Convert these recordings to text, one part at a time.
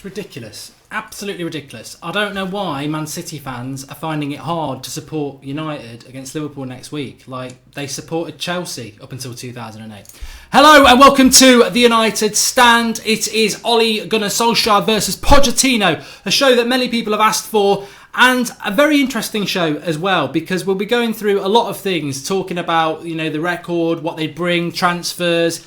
ridiculous. Absolutely ridiculous. I don't know why Man City fans are finding it hard to support United against Liverpool next week. Like, they supported Chelsea up until 2008. Hello and welcome to the United Stand. It is Ole Gunnar Solskjaer versus Pochettino, a show that many people have asked for, and a very interesting show as well, because we'll be going through a lot of things, talking about, the record, what they bring, transfers,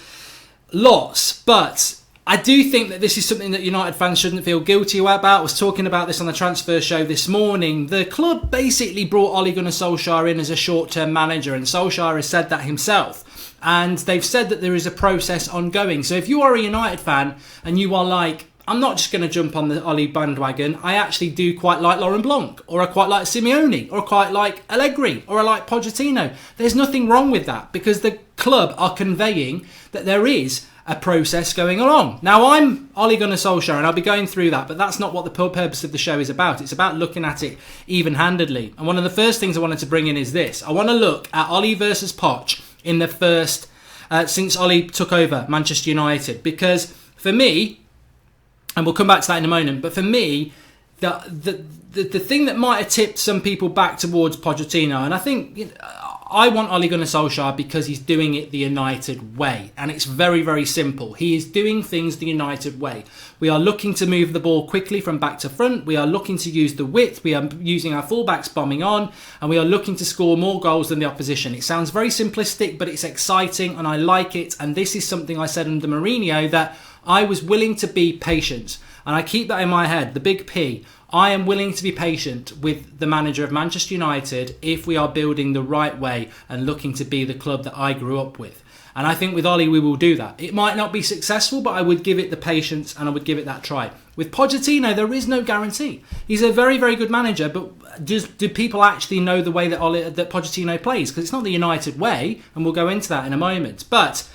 lots. But I do think that this is something that United fans shouldn't feel guilty about. I was talking about this on the transfer show this morning. The club basically brought Ole Gunnar Solskjaer in as a short-term manager, and Solskjaer has said that himself. And they've said that there is a process ongoing. So if you are a United fan and you are like, I'm not just going to jump on the Ole bandwagon, I actually do quite like Laurent Blanc, or I quite like Simeone, or I quite like Allegri, or I like Pochettino. There's nothing wrong with that, because the club are conveying that there is a process going along. Now, I'm Ole Gunnar Solskjaer and I'll be going through that, but that's not what the purpose of the show is about. It's about looking at it even-handedly. And one of the first things I wanted to bring in is this. I want to look at Ole versus Poch in the first, since Ole took over Manchester United, because for me, and we'll come back to that in a moment, but for me, the thing that might have tipped some people back towards Pochettino, and I think I want Ole Gunnar Solskjaer because he's doing it the United way. And it's very, very simple. He is doing things the United way. We are looking to move the ball quickly from back to front. We are looking to use the width. We are using our fullbacks bombing on. And we are looking to score more goals than the opposition. It sounds very simplistic, but it's exciting and I like it. And this is something I said under Mourinho, that I was willing to be patient. And I keep that in my head, the big P. I am willing to be patient with the manager of Manchester United if we are building the right way and looking to be the club that I grew up with. And I think with Ole we will do that. It might not be successful, but I would give it the patience and I would give it that try. With Pochettino, there is no guarantee. He's a very, very good manager, but do people actually know the way that Pochettino plays? Because it's not the United way, and we'll go into that in a moment. But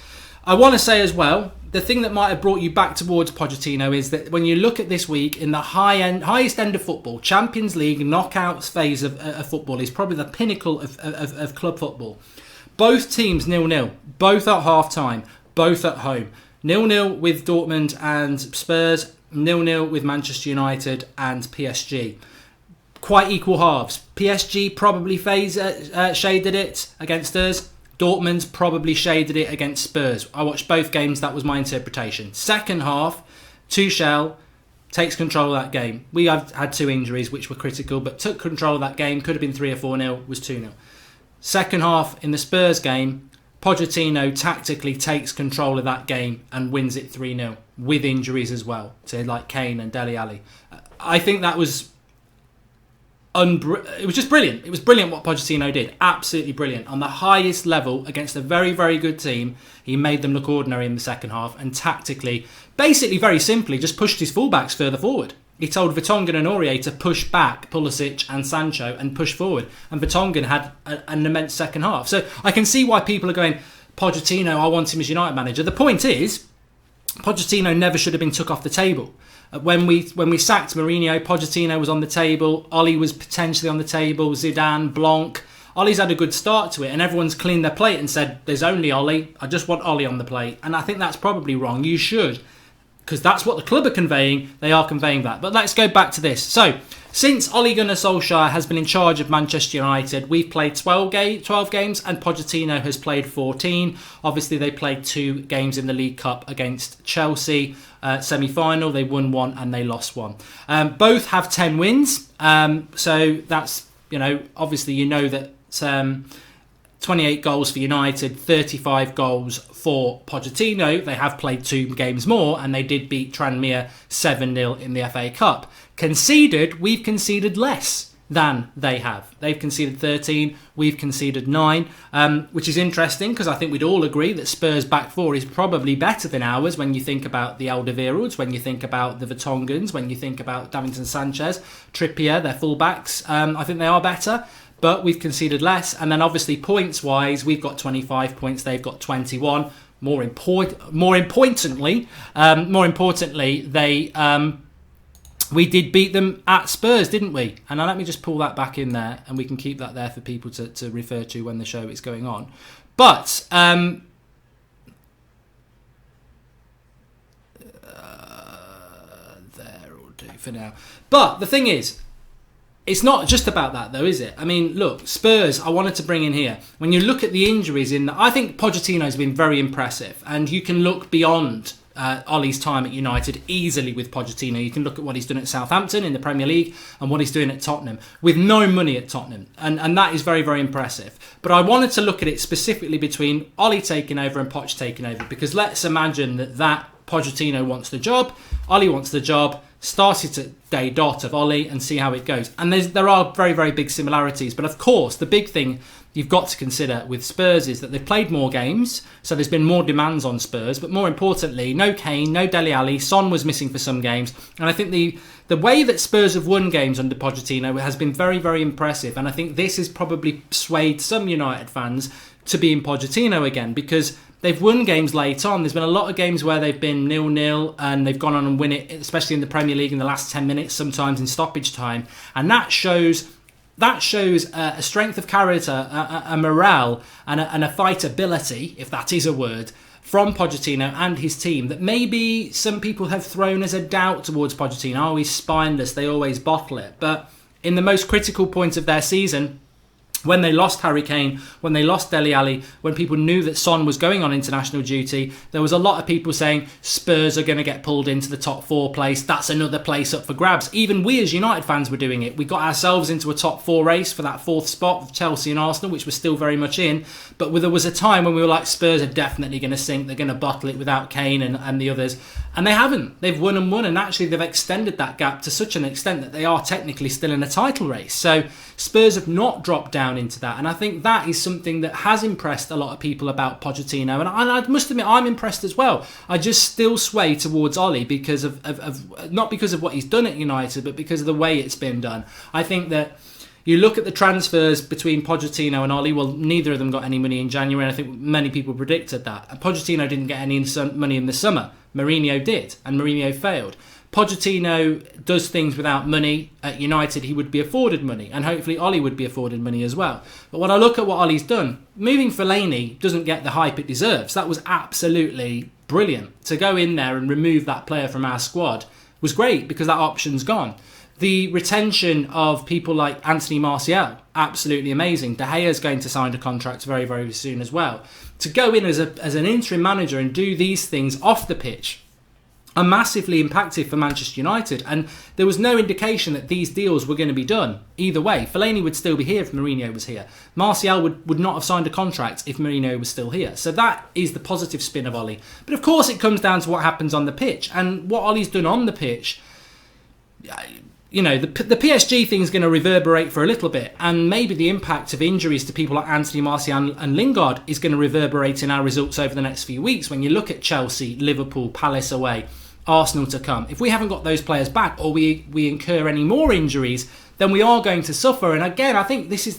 I want to say as well, the thing that might have brought you back towards Pochettino is that when you look at this week in the highest end of football, Champions League knockouts phase of football is probably the pinnacle of club football. Both teams 0-0, both at half-time, both at home. 0-0 with Dortmund and Spurs, 0-0 with Manchester United and PSG. Quite equal halves. PSG probably shaded it against us. Dortmund probably shaded it against Spurs. I watched both games, that was my interpretation. Second half, Tuchel takes control of that game. We have had 2 injuries which were critical, but took control of that game. Could have been 3 or 4-0, was 2-0. Second half in the Spurs game, Pochettino tactically takes control of that game and wins it 3-0 with injuries as well to like Kane and Dele Alli. I think that was it was just brilliant. It was brilliant what Pochettino did. Absolutely brilliant. On the highest level against a very, very good team, he made them look ordinary in the second half and tactically, basically very simply, just pushed his fullbacks further forward. He told Vertonghen and Aurier to push back Pulisic and Sancho and push forward. And Vertonghen had an immense second half. So I can see why people are going, Pochettino, I want him as United manager. The point is, Pochettino never should have been took off the table. When we sacked Mourinho, Pochettino was on the table. Ole was potentially on the table. Zidane, Blanc. Ole's had a good start to it, and everyone's cleaned their plate and said, "There's only Ole. I just want Ole on the plate." And I think that's probably wrong. You should, because that's what the club are conveying. They are conveying that. But let's go back to this. So, since Ole Gunnar Solskjaer has been in charge of Manchester United, we've played 12 games and Pochettino has played 14. Obviously, they played 2 games in the League Cup against Chelsea. Semi-final, they won 1 and they lost 1. Both have 10 wins. So that's, obviously that 28 goals for United, 35 goals for Pochettino. They have played 2 games more and they did beat Tranmere 7-0 in the FA Cup. Conceded, we've conceded less than they have. They've conceded 13, we've conceded 9, which is interesting because I think we'd all agree that Spurs' back 4 is probably better than ours when you think about the Alderweireld's, when you think about the Vertonghen's, when you think about Davinson Sanchez, Trippier, their full-backs. I think they are better, but we've conceded less. And then obviously points-wise, we've got 25 points, they've got 21. More importantly, we did beat them at Spurs, didn't we? And now let me just pull that back in there and we can keep that there for people to refer to when the show is going on. But there do for now. But the thing is, it's not just about that, though, is it? I mean, look, Spurs, I wanted to bring in here. When you look at the injuries I think Pochettino's been very impressive. And you can look beyond Ollie's time at United easily with Pochettino. You can look at what he's done at Southampton in the Premier League and what he's doing at Tottenham with no money at Tottenham. And that is very, very impressive. But I wanted to look at it specifically between Ollie taking over and Poch taking over. Because let's imagine that Pochettino wants the job, Ollie wants the job, started at day dot of Ollie and see how it goes. And there are very, very big similarities. But of course, the big thing you've got to consider with Spurs is that they've played more games, so there's been more demands on Spurs. But more importantly, no Kane, no Dele Alli, Son was missing for some games. And I think the way that Spurs have won games under Pochettino has been very, very impressive. And I think this has probably swayed some United fans to be in Pochettino again, because they've won games late on. There's been a lot of games where they've been 0-0 and they've gone on and win it, especially in the Premier League in the last 10 minutes, sometimes in stoppage time. And that shows a strength of character, a morale and a fightability, if that is a word, from Pochettino and his team that maybe some people have thrown as a doubt towards Pochettino. Oh, he's spineless, they always bottle it. But in the most critical point of their season, when they lost Harry Kane, when they lost Dele Alli, when people knew that Son was going on international duty, there was a lot of people saying Spurs are going to get pulled into the top 4 place. That's another place up for grabs. Even we as United fans were doing it. We got ourselves into a top 4 race for that 4th spot with Chelsea and Arsenal, which was still very much in. But there was a time when we were like, Spurs are definitely going to sink. They're going to bottle it without Kane and the others. And they haven't. They've won and won. And actually they've extended that gap to such an extent that they are technically still in a title race. So Spurs have not dropped down into that. And I think that is something that has impressed a lot of people about Pochettino. And I must admit, I'm impressed as well. I just still sway towards Ollie because of not because of what he's done at United, but because of the way it's been done. I think that you look at the transfers between Pochettino and Ollie, well, neither of them got any money in January. And I think many people predicted that. And Pochettino didn't get any money in the summer. Mourinho did, and Mourinho failed. Pochettino does things without money. At United, he would be afforded money, and hopefully Ollie would be afforded money as well. But when I look at what Ollie's done, moving Fellaini doesn't get the hype it deserves. That was absolutely brilliant. To go in there and remove that player from our squad was great because that option's gone. The retention of people like Anthony Martial, absolutely amazing. De Gea's going to sign a contract very, very soon as well. To go in as an interim manager and do these things off the pitch are massively impactful for Manchester United. And there was no indication that these deals were going to be done either way. Fellaini would still be here if Mourinho was here. Martial would not have signed a contract if Mourinho was still here. So that is the positive spin of Ollie. But of course it comes down to what happens on the pitch. And what Ollie's done on the pitch, you know, the PSG thing is going to reverberate for a little bit, and maybe the impact of injuries to people like Anthony Martial and Lingard is going to reverberate in our results over the next few weeks. When you look at Chelsea, Liverpool, Palace away, Arsenal to come, if we haven't got those players back or we incur any more injuries, then we are going to suffer. And again, I think this is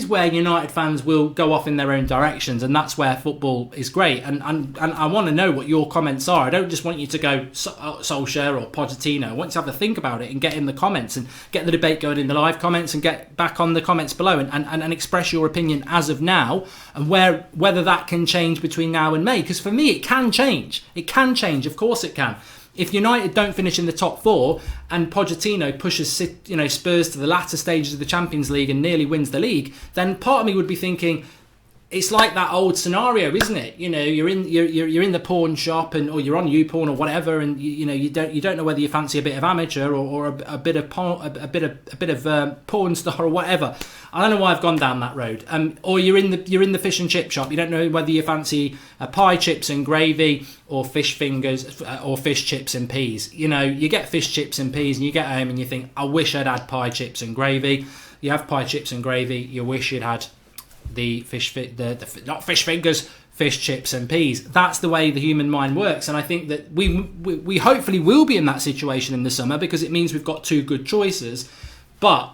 where United fans will go off in their own directions, and that's where football is great. And I want to know what your comments are. I don't just want you to go Solskjaer or Pochettino. I want you to have a think about it and get in the comments and get the debate going in the live comments and get back on the comments below and express your opinion as of now and whether that can change between now and May. Because for me, it can change. It can change. Of course it can. If United don't finish in the top 4 and Pochettino pushes Spurs to the latter stages of the Champions League and nearly wins the league, then part of me would be thinking, it's like that old scenario, isn't it? You know, you're in the pawn shop or you're on YouPorn or whatever, and you don't know whether you fancy a bit of amateur or a bit of porn star or whatever. I don't know why I've gone down that road. Or you're in the fish and chip shop. You don't know whether you fancy pie, chips and gravy or fish fingers or fish chips and peas. You know, you get fish chips and peas and you get home and you think, I wish I'd had pie, chips and gravy. You have pie, chips and gravy. You wish you'd had the not fish fingers, fish chips and peas. That's the way the human mind works, and I think that we hopefully will be in that situation in the summer because it means we've got 2 good choices. But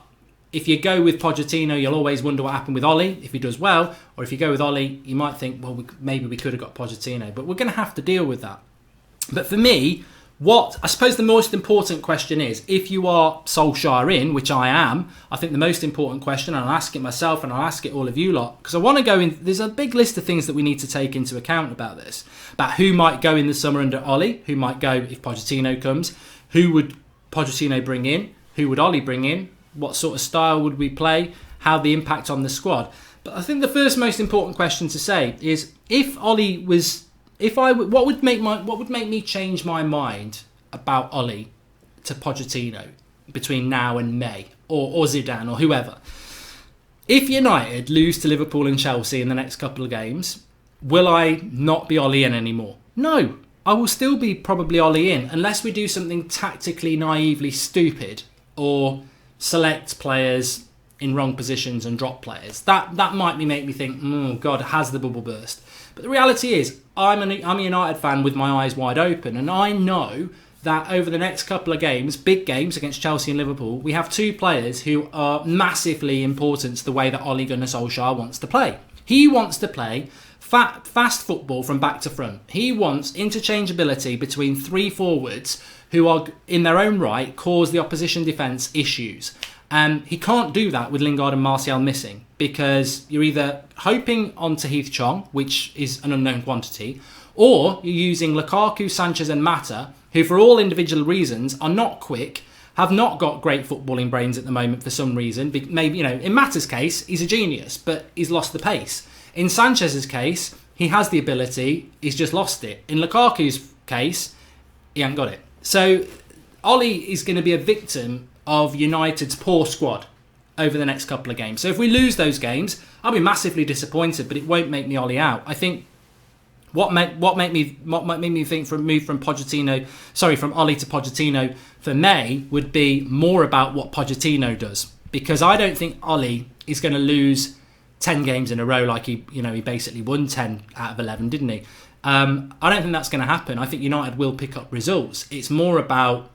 if you go with Pochettino, you'll always wonder what happened with Ollie if he does well, or if you go with Ollie, you might think, well, maybe we could have got Pochettino, but we're going to have to deal with that. But for me, What I suppose the most important question is, if you are Solskjaer in, which I am, I think the most important question, and I'll ask it myself and I'll ask it all of you lot, because I want to go in, there's a big list of things that we need to take into account about this, about who might go in the summer under Ollie, who might go if Pochettino comes, who would Pochettino bring in, who would Ollie bring in, what sort of style would we play, how the impact on the squad. But I think the first most important question to say is, if Ollie was... what would make me change my mind about Ollie to Pochettino between now and May, or Zidane or whoever? If United lose to Liverpool and Chelsea in the next couple of games, will I not be Ollie in anymore? No, I will still be probably Ollie in, unless we do something tactically naively stupid or select players in wrong positions and drop players. That might make me think, oh God, has the bubble burst? But the reality is, I'm a United fan with my eyes wide open, and I know that over the next couple of games, big games against Chelsea and Liverpool, we have two players who are massively important to the way that Ole Gunnar Solskjaer wants to play. He wants to play fast football from back to front. He wants interchangeability between three forwards who are, in their own right, cause the opposition defence issues. He can't do that with Lingard and Martial missing, because you're either hoping on Heath Chong, which is an unknown quantity, or you're using Lukaku, Sanchez and Mata, who for all individual reasons are not quick, have not got great footballing brains at the moment for some reason. Maybe, in Mata's case, he's a genius, but he's lost the pace. In Sanchez's case, he has the ability, he's just lost it. In Lukaku's case, he ain't got it. So Ollie is going to be a victim of United's poor squad over the next couple of games. So if we lose those games, I'll be massively disappointed, but it won't make me Ollie out. I think what made me think from Ollie to Pochettino for May would be more about what Pochettino does, because I don't think Ollie is going to lose 10 games in a row like he basically won 10 out of 11, didn't he? I don't think that's going to happen. I think United will pick up results. It's more about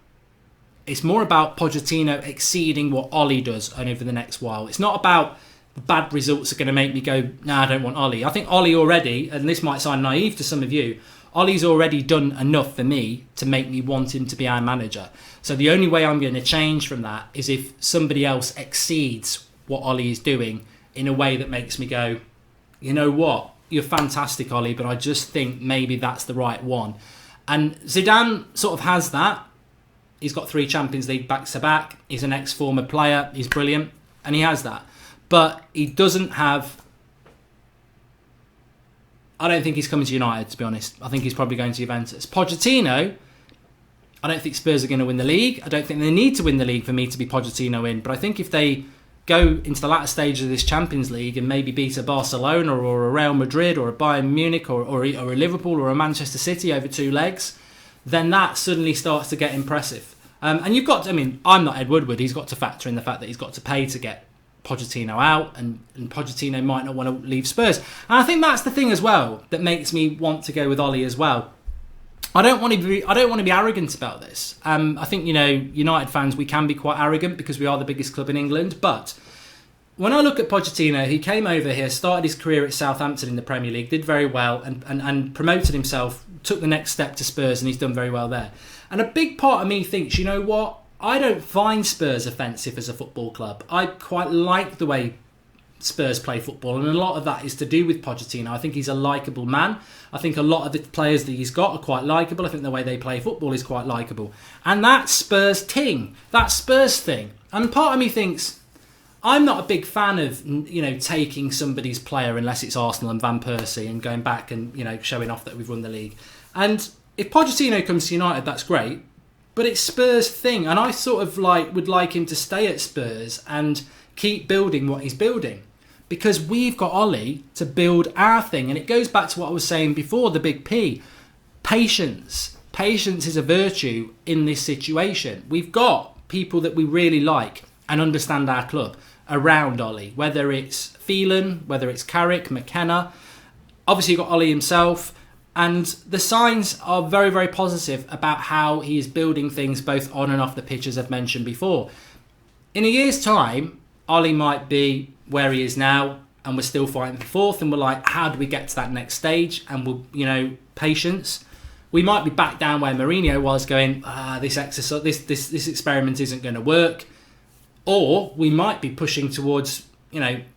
Pochettino exceeding what Ollie does over the next while. It's not about the bad results are going to make me go, nah, I don't want Ollie. I think Ollie already, and this might sound naive to some of you, Ollie's already done enough for me to make me want him to be our manager. So the only way I'm going to change from that is if somebody else exceeds what Ollie is doing in a way that makes me go, you know what, you're fantastic, Ollie, but I just think maybe that's the right one. And Zidane sort of has that. He's got 3 Champions League back-to-back. He's an ex-former player. He's brilliant. And he has that. But he doesn't have... I don't think he's coming to United, to be honest. I think he's probably going to Juventus. Pochettino, I don't think Spurs are going to win the league. I don't think they need to win the league for me to be Pochettino in. But I think if they go into the latter stage of this Champions League and maybe beat a Barcelona or a Real Madrid or a Bayern Munich or a Liverpool or a Manchester City over 2 legs, then that suddenly starts to get impressive. And you've got to, I'm not Ed Woodward. He's got to factor in the fact that he's got to pay to get Pochettino out, and Pochettino might not want to leave Spurs. And I think that's the thing as well that makes me want to go with Ollie as well. I don't want to be arrogant about this. I think, United fans, we can be quite arrogant because we are the biggest club in England. But when I look at Pochettino, he came over here, started his career at Southampton in the Premier League, did very well and promoted himself, took the next step to Spurs, and he's done very well there. And a big part of me thinks, you know what? I don't find Spurs offensive as a football club. I quite like the way Spurs play football, and a lot of that is to do with Pochettino. I think he's a likeable man. I think a lot of the players that he's got are quite likeable. I think the way they play football is quite likeable. And that Spurs thing. And part of me thinks, I'm not a big fan of, taking somebody's player unless it's Arsenal and Van Persie and going back and, showing off that we've won the league. And if Pochettino comes to United, that's great. But it's Spurs' thing, and I sort of would like him to stay at Spurs and keep building what he's building, because we've got Ollie to build our thing. And it goes back to what I was saying before, the big P, patience. Patience is a virtue in this situation. We've got people that we really like and understand our club around Ollie, whether it's Phelan, whether it's Carrick, McKenna. Obviously you've got Ollie himself. And the signs are very, very positive about how he is building things both on and off the pitch, as I've mentioned before. In a year's time, Ollie might be where he is now, and we're still fighting for 4th, and we're like, how do we get to that next stage? And we'll, patience. we might be back down where Mourinho was, going, this exercise, this experiment isn't going to work, or we might be pushing towards,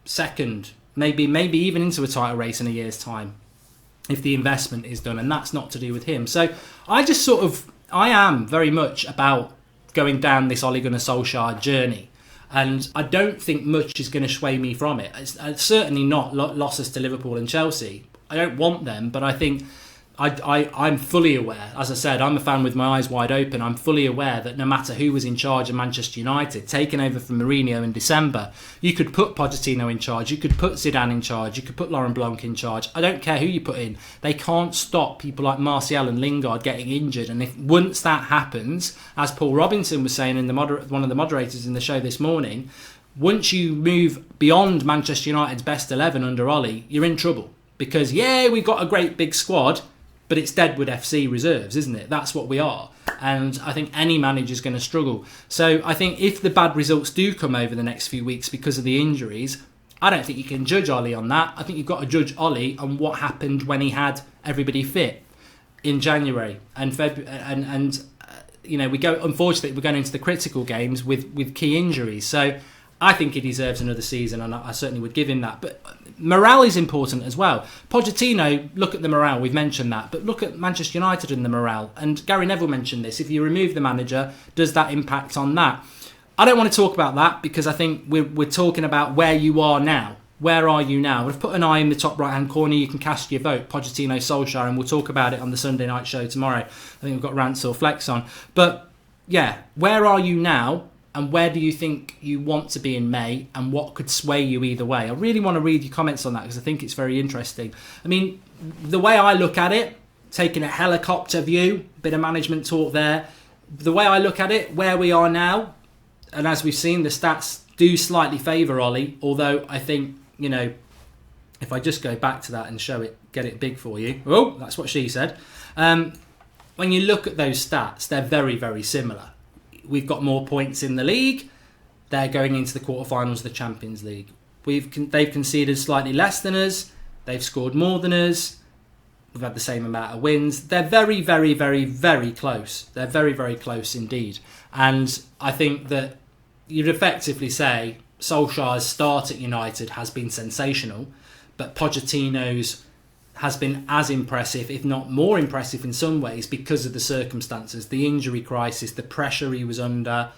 second, maybe even into a title race in a year's time, if the investment is done, and that's not to do with him. So I am very much about going down this Ole Gunnar Solskjaer journey, and I don't think much is going to sway me from it. It's certainly not losses to Liverpool and Chelsea. I don't want them, but I think I'm fully aware, as I said, I'm a fan with my eyes wide open. I'm fully aware that no matter who was in charge of Manchester United, taking over from Mourinho in December, you could put Pochettino in charge, you could put Zidane in charge, you could put Laurent Blanc in charge. I don't care who you put in. They can't stop people like Martial and Lingard getting injured. And if once that happens, as Paul Robinson was saying in one of the moderators in the show this morning, once you move beyond Manchester United's best 11 under Ole, you're in trouble. Because, we've got a great big squad, but it's Deadwood FC reserves, isn't it? That's what we are. And I think any manager's going to struggle. So I think if the bad results do come over the next few weeks because of the injuries, I don't think you can judge Ole on that. I think you've got to judge Ole on what happened when he had everybody fit in January and February. And unfortunately, we're going into the critical games with key injuries. So I think he deserves another season, and I certainly would give him that. But morale is important as well. Pochettino, look at the morale, we've mentioned that, but look at Manchester United and the morale. And Gary Neville mentioned this. If you remove the manager, does that impact on that? I don't want to talk about that because I think we're talking about where you are now. Where are you now? I've put an eye in the top right-hand corner. You can cast your vote, Pochettino, Solskjaer, and we'll talk about it on the Sunday night show tomorrow. I think we've got Rants or Flex on. But, where are you now? And where do you think you want to be in May, and what could sway you either way? I really want to read your comments on that because I think it's very interesting. I mean, the way I look at it, taking a helicopter view, bit of management talk there, the way I look at it, where we are now, and as we've seen, the stats do slightly favour Ole, although I think, if I just go back to that and show it, get it big for you. Oh, that's what she said. When you look at those stats, they're very, very similar. We've got more points in the league. They're going into the quarterfinals of the Champions League. They've conceded slightly less than us. They've scored more than us. We've had the same amount of wins. They're very, very, very, very close. They're very, very close indeed. And I think that you'd effectively say Solskjaer's start at United has been sensational, but Pochettino's has been as impressive, if not more impressive in some ways, because of the circumstances, the injury crisis, the pressure he was under.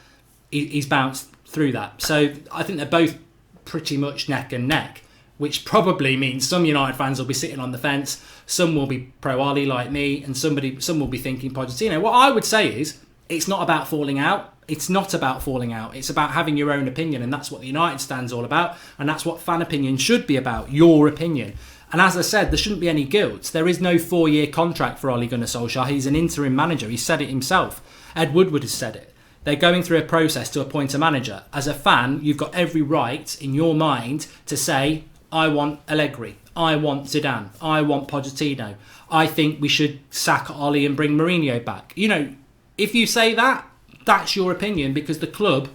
He's bounced through that. So I think they're both pretty much neck and neck, which probably means some United fans will be sitting on the fence, some will be pro-Ole like me, and some will be thinking Pochettino. What I would say is, it's not about falling out. It's not about falling out. It's about having your own opinion, and that's what the United stand's all about, and that's what fan opinion should be about, your opinion. And as I said, there shouldn't be any guilt. There is no 4-year contract for Ole Gunnar Solskjaer. He's an interim manager. He said it himself. Ed Woodward has said it. They're going through a process to appoint a manager. As a fan, you've got every right in your mind to say, I want Allegri, I want Zidane, I want Pochettino. I think we should sack Ole and bring Mourinho back. If you say that, that's your opinion, because the club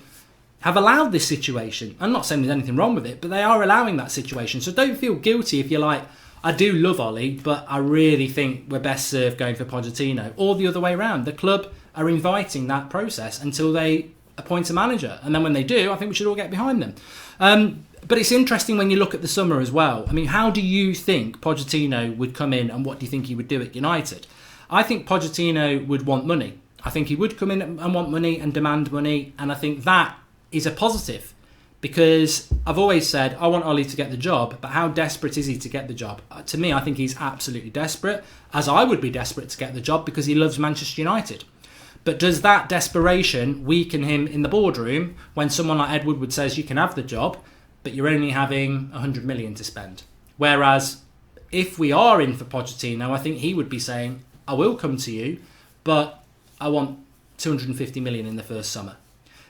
have allowed this situation. I'm not saying there's anything wrong with it, but they are allowing that situation. So don't feel guilty if you're like, I do love Ole, but I really think we're best served going for Pochettino. Or the other way around. The club are inviting that process until they appoint a manager. And then when they do, I think we should all get behind them. But it's interesting when you look at the summer as well. I mean, how do you think Pochettino would come in, and what do you think he would do at United? I think Pochettino would want money. I think he would come in and want money and demand money. And I think that is a positive, because I've always said I want Ole to get the job, but how desperate is he to get the job? To me, I think he's absolutely desperate, as I would be desperate to get the job, because he loves Manchester United. But does that desperation weaken him in the boardroom when someone like Ed Woodward says you can have the job, but you're only having 100 million to spend? Whereas if we are in for Pochettino, I think he would be saying, I will come to you, but I want 250 million in the first summer.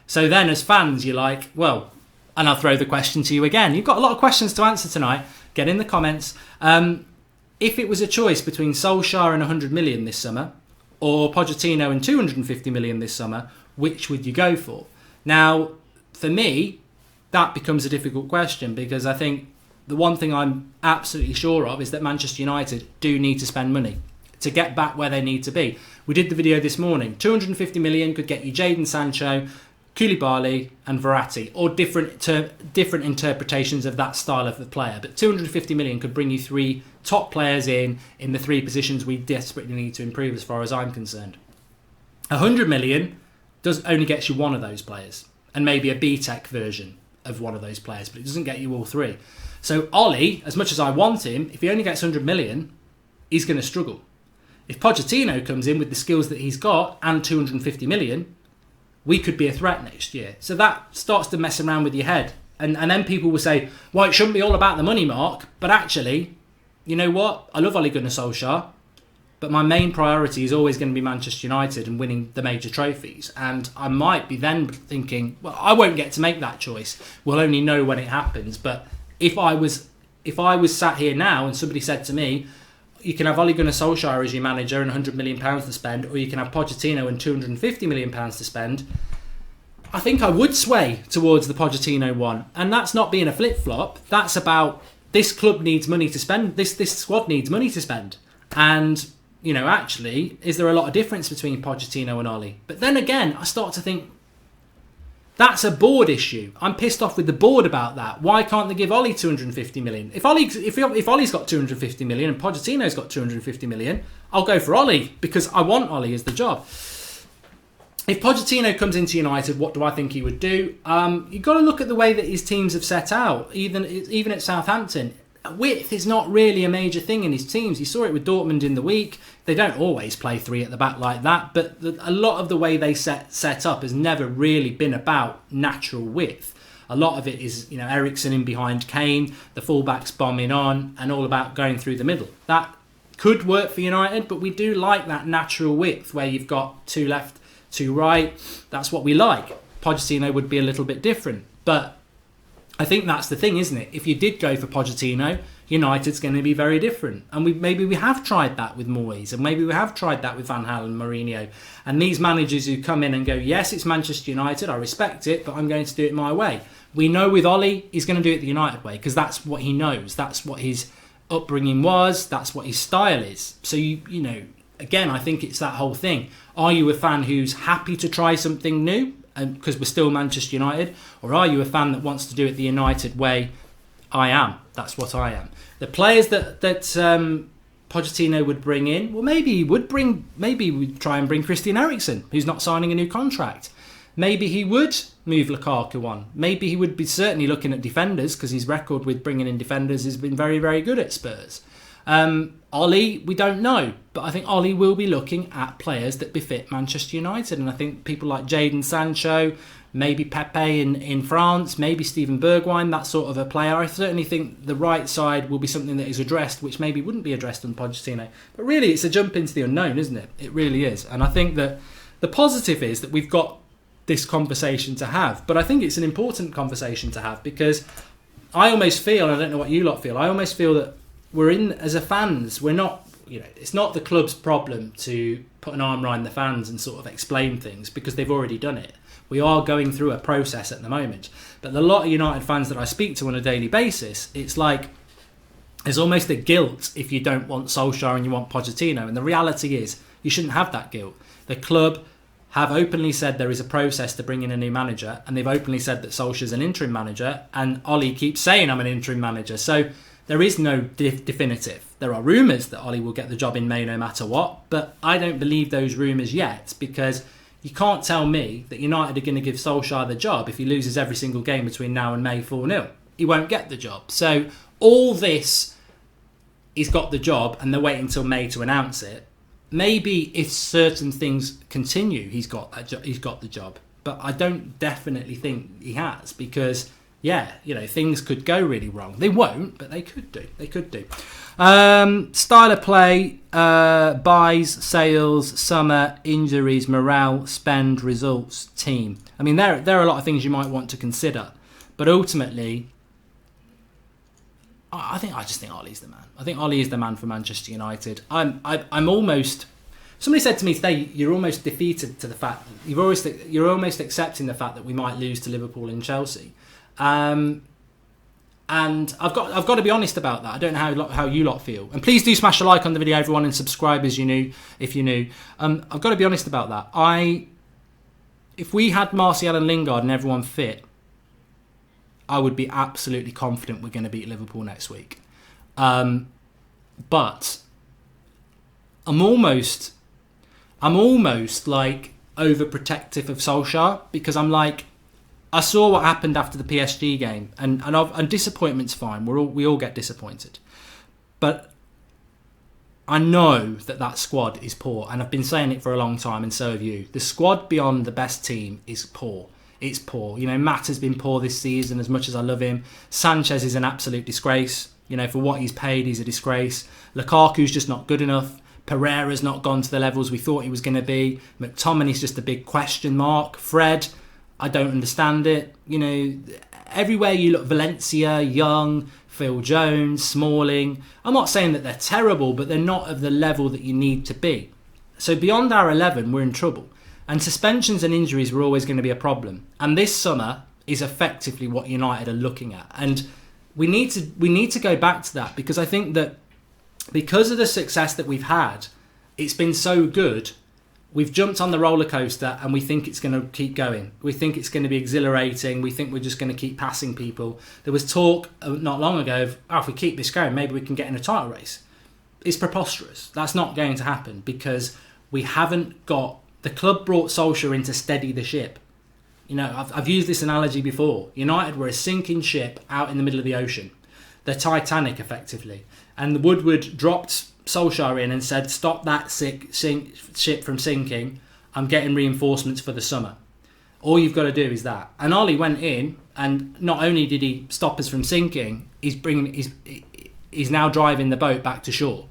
So then as fans, you're like, well, and I'll throw the question to you again. You've got a lot of questions to answer tonight. Get in the comments. If it was a choice between Solskjaer and 100 million this summer, or Pochettino and 250 million this summer, which would you go for? Now, for me, that becomes a difficult question, because I think the one thing I'm absolutely sure of is that Manchester United do need to spend money. to get back where they need to be. We did the video this morning. 250 million could get you Jadon Sancho, Koulibaly and Verratti, or different interpretations of that style of the player. But 250 million could bring you 3 top players in the 3 positions we desperately need to improve as far as I'm concerned. 100 million only gets you one of those players, and maybe a B-Tech version of one of those players, but it doesn't get you all 3. So Ollie, as much as I want him, if he only gets 100 million, he's going to struggle. If Pochettino comes in with the skills that he's got and 250 million, we could be a threat next year. So that starts to mess around with your head. And then people will say, well, it shouldn't be all about the money, Mark. But actually, you know what? I love Ole Gunnar Solskjaer. But my main priority is always going to be Manchester United and winning the major trophies. And I might be then thinking, well, I won't get to make that choice. We'll only know when it happens. But if I was sat here now and somebody said to me, you can have Ole Gunnar Solskjaer as your manager and £100 million to spend, or you can have Pochettino and £250 million to spend, I think I would sway towards the Pochettino one. And that's not being a flip-flop. That's about this club needs money to spend. This squad needs money to spend. And, you know, actually, is there a lot of difference between Pochettino and Ole? But then again, I start to think, that's a board issue. I'm pissed off with the board about that. Why can't they give Ole 250 million? If Ole's got 250 million and Pochettino's got 250 million, I'll go for Ole because I want Ole as the job. If Pochettino comes into United, what do I think he would do? You've got to look at the way that his teams have set out. Even at Southampton, width is not really a major thing in his teams. You saw it with Dortmund in the week. They don't always play 3 at the back like that, but a lot of the way they set up has never really been about natural width. A lot of it is, you know, Eriksen in behind Kane, the fullbacks bombing on, and all about going through the middle. That could work for United, but we do like that natural width where you've got 2 left, 2 right. That's what we like. Pochettino would be a little bit different, but I think that's the thing, isn't it? If you did go for Pochettino, United's going to be very different. And maybe we have tried that with Moyes, and maybe we have tried that with Van Gaal and Mourinho. And these managers who come in and go, yes, it's Manchester United, I respect it, but I'm going to do it my way. We know with Ole, he's going to do it the United way, because that's what he knows. That's what his upbringing was. That's what his style is. So, you know, again, I think it's that whole thing. Are you a fan who's happy to try something new? Because we're still Manchester United, or are you a fan that wants to do it the United way? I am. That's what I am. The players that Pochettino would bring in, well, maybe we'd try and bring Christian Eriksen, who's not signing a new contract. Maybe he would move Lukaku on. Maybe he would be certainly looking at defenders, because his record with bringing in defenders has been very, very good at Spurs. Ole, we don't know, but I think Ole will be looking at players that befit Manchester United, and I think people like Jadon Sancho, maybe Pepe in France, maybe Steven Bergwijn, that sort of a player. I certainly think the right side will be something that is addressed, which maybe wouldn't be addressed on Pochettino. But really, it's a jump into the unknown, isn't it? It really is. And I think that the positive is that we've got this conversation to have, but I think it's an important conversation to have, because I almost feel, and I don't know what you lot feel, I almost feel that we're in, as a fans, we're not, you know, it's not the club's problem to put an arm around the fans and sort of explain things, because they've already done it. We are going through a process at the moment. But a lot of United fans that I speak to on a daily basis, it's like there's almost a guilt if you don't want Solskjaer and you want Pochettino. And the reality is you shouldn't have that guilt. The club have openly said there is a process to bring in a new manager, and they've openly said that Solskjaer's an interim manager, and Ole keeps saying I'm an interim manager. So there is no definitive. There are rumours that Ole will get the job in May no matter what, but I don't believe those rumours yet, because you can't tell me that United are going to give Solskjaer the job if he loses every single game between now and May 4-0. He won't get the job. So all this, he's got the job and they're waiting until May to announce it. Maybe if certain things continue, he's got the job. But I don't definitely think he has, because yeah, you know, things could go really wrong. They won't, but they could do. Style of play, buys, sales, summer, injuries, morale, spend, results, team. I mean, there are a lot of things you might want to consider, but ultimately, I just think Ole's the man. I think Ole is the man for Manchester United. I'm almost. Somebody said to me today, you're almost defeated to the fact you're almost accepting the fact that we might lose to Liverpool and Chelsea. And I've got to be honest about that. I don't know how you lot feel. And please do smash a like on the video, everyone, and subscribe if you're new. I've got to be honest about that. If we had Martial and Lingard and everyone fit, I would be absolutely confident we're going to beat Liverpool next week. But I'm almost like overprotective of Solskjaer, because I'm like, I saw what happened after the PSG game, and disappointment's fine. We all get disappointed, but I know that squad is poor, and I've been saying it for a long time, and so have you. The squad beyond the best team is poor. It's poor. You know, Matt has been poor this season, as much as I love him. Sanchez is an absolute disgrace. You know, for what he's paid, he's a disgrace. Lukaku's just not good enough. Pereira's not gone to the levels we thought he was going to be. McTominay's just a big question mark. Fred, I don't understand it. You know, everywhere you look, Valencia, Young, Phil Jones, Smalling. I'm not saying that they're terrible, but they're not of the level that you need to be. So beyond our 11, we're in trouble. And suspensions and injuries were always going to be a problem. And this summer is effectively what United are looking at. And we need to go back to that, because I think that because of the success that we've had, it's been so good. We've jumped on the roller coaster and we think it's going to keep going. We think it's going to be exhilarating. We think we're just going to keep passing people. There was talk not long ago of, if we keep this going, maybe we can get in a title race. It's preposterous. That's not going to happen, because we haven't got... The club brought Solskjaer in to steady the ship. You know, I've used this analogy before. United were a sinking ship out in the middle of the ocean. The Titanic, effectively. And Woodward dropped Solskjaer in and said, stop that ship from sinking. I'm getting reinforcements for the summer. All you've got to do is that. And Ollie went in, and not only did he stop us from sinking, he's now driving the boat back to shore.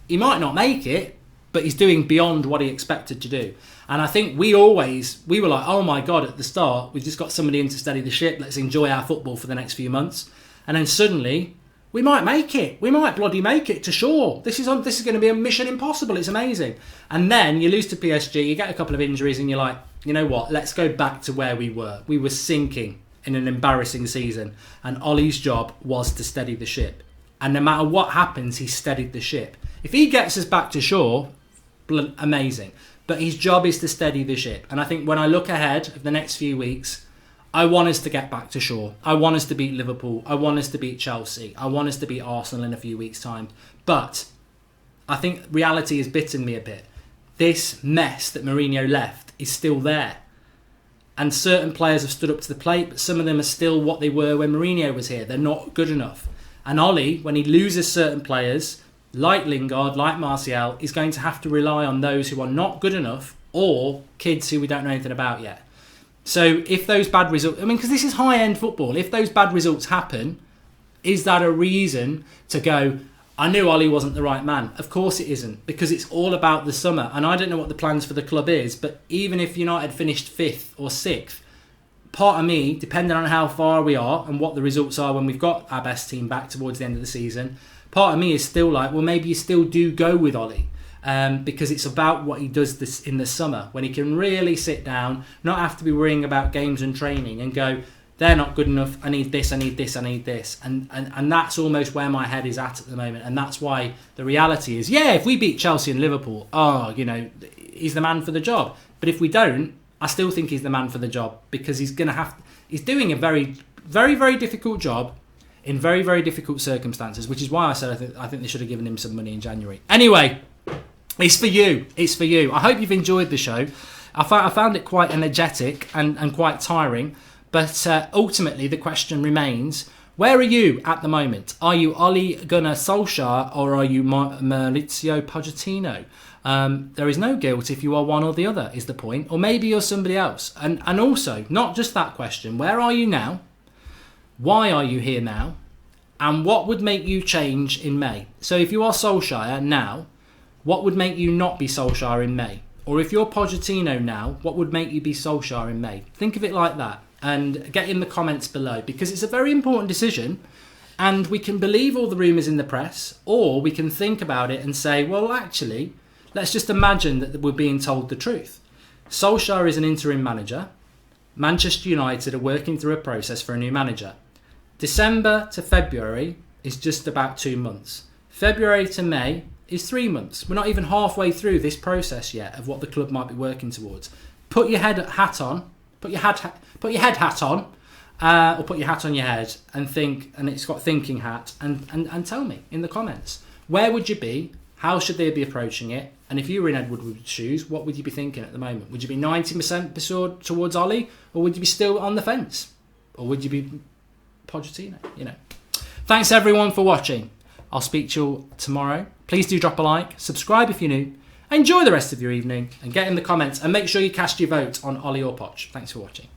He might not make it, but he's doing beyond what he expected to do. And I think we were like, oh my God, at the start, we've just got somebody in to steady the ship. Let's enjoy our football for the next few months. And then suddenly, we might make it. We might bloody make it to shore. This is going to be a mission impossible. It's amazing. And then you lose to PSG, you get a couple of injuries, and you're like, you know what? Let's go back to where we were. We were sinking in an embarrassing season. And Ollie's job was to steady the ship. And no matter what happens, he steadied the ship. If he gets us back to shore, amazing. But his job is to steady the ship. And I think when I look ahead of the next few weeks, I want us to get back to shore. I want us to beat Liverpool. I want us to beat Chelsea. I want us to beat Arsenal in a few weeks' time. But I think reality has bitten me a bit. This mess that Mourinho left is still there. And certain players have stood up to the plate, but some of them are still what they were when Mourinho was here. They're not good enough. And Ollie, when he loses certain players, like Lingard, like Martial, is going to have to rely on those who are not good enough, or kids who we don't know anything about yet. So if those bad results... because this is high-end football. If those bad results happen, is that a reason to go, I knew Ollie wasn't the right man? Of course it isn't, because it's all about the summer. And I don't know what the plans for the club is, but even if United finished 5th or 6th, part of me, depending on how far we are and what the results are when we've got our best team back towards the end of the season, part of me is still like, well, maybe you still do go with Ollie. Because it's about what he does this in the summer, when he can really sit down, not have to be worrying about games and training, and go, they're not good enough, I need this, I need this, I need this. And that's almost where my head is at the moment. And that's why the reality is, if we beat Chelsea and Liverpool, he's the man for the job. But if we don't, I still think he's the man for the job, because he's doing a very, very, very difficult job in very, very difficult circumstances, which is why I said I think they should have given him some money in January. Anyway, it's for you. It's for you. I hope you've enjoyed the show. I found it quite energetic and quite tiring. But ultimately, the question remains, where are you at the moment? Are you Ole Gunnar Solskjaer, or are you Maurizio Pochettino? There is no guilt if you are one or the other, is the point. Or maybe you're somebody else. And also, not just that question, where are you now? Why are you here now? And what would make you change in May? So if you are Solskjaer now, what would make you not be Solskjaer in May? Or if you're Pochettino now, what would make you be Solskjaer in May? Think of it like that, and get in the comments below, because it's a very important decision, and we can believe all the rumours in the press, or we can think about it and say, well, actually, let's just imagine that we're being told the truth. Solskjaer is an interim manager. Manchester United are working through a process for a new manager. December to February is just about 2 months. February to May is 3 months. We're not even halfway through this process yet of what the club might be working towards. Put your head hat on. Put your head hat on, or put your hat on your head and think. And it's got thinking hat. And tell me in the comments, where would you be? How should they be approaching it? And if you were in Ed Woodward's shoes, what would you be thinking at the moment? Would you be 90% towards Ollie, or would you be still on the fence, or would you be Pochettino? You know. Thanks everyone for watching. I'll speak to you all tomorrow. Please do drop a like, subscribe if you're new. Enjoy the rest of your evening and get in the comments and make sure you cast your vote on Ollie or Poch. Thanks for watching.